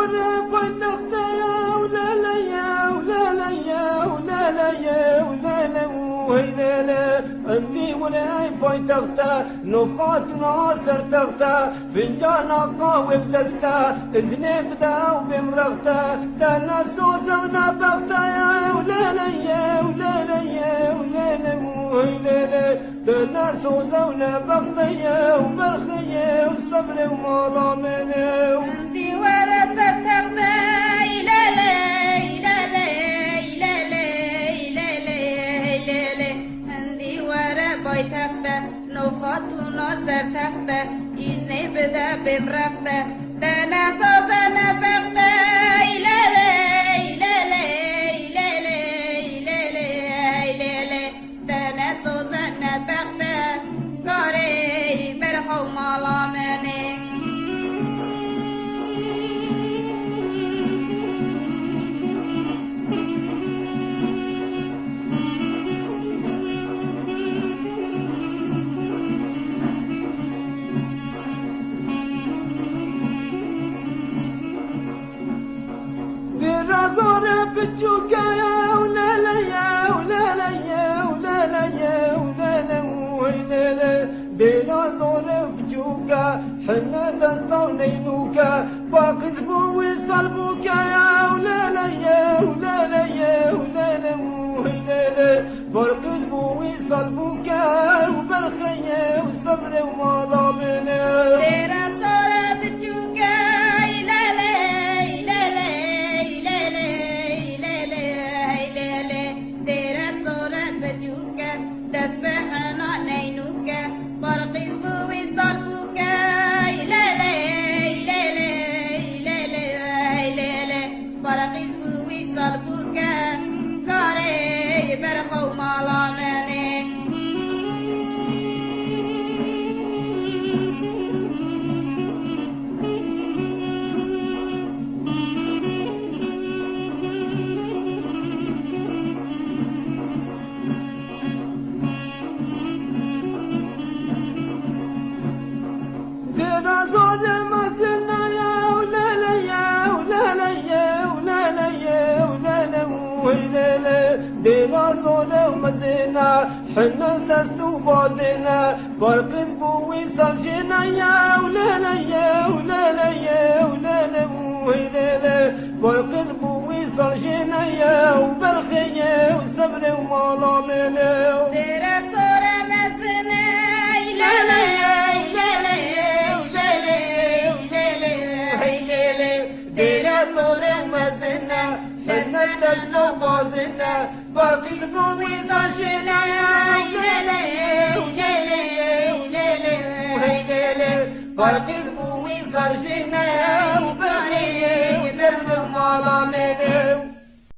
ولا بيتك ولا لا يا ولا لا يا ولا لا يا ولا لا ولا لا عندي ولا بيتك نفات ناصر تغتا فنجان قاوي بدستا إذني بدا وبمرغتا دانا سوزونا بغتا يا ولا لا يا ولا لا يا ولا لا ولا لا دانا سوزونا بغتا يا وبرخيا وصبر ومرامنا عندي ولا سرتغتا لا لا لا لا لا لا لا لا عندي ورا بيتغتا نخاط ونظر تغتا إذني بدا بمرغتا دانا سوزونا بغتا لا لا لا لا لا لا لا لا دانا سوزونا بغتا قاري برحو مالامني برازورة بتشوكا يا ولا لا يا ولا لا يا ولا لا يا ولا لا ولا لا برازورة بتشوكا حنا دستور نينوكا باقي زبوي صلبوكا يا ولا لا يا ولا لا يا ولا لا ولا لا باقي زبوي صلبوكا وبرخيا وصبر ومضامنا برازورة بتشوكا لا لا لا لا تسبحنا نينوكا برقيس بوي صرفوكا لا لا لا لا لا لا برقيس بوي صرفوكا قاري برخو مالامني برازور مزنا يا ولا لا يا ولا لا يا ولا لا يا ولا لا ولا لا برازور مزنا حنا دستو بازنا برقد بوي صلجنا يا ولا لا يا ولا لا يا ولا لا ولا لا برقد بوي صلجنا يا وبرخيا وصبر ومالامنا برازور مزنا لا لا حنا دستو بازنا باقي بوي صلجنا يا ولا لا يا ولا لا ولا لا باقي بوي صلجنا وبرخيا وصبر ومالامنا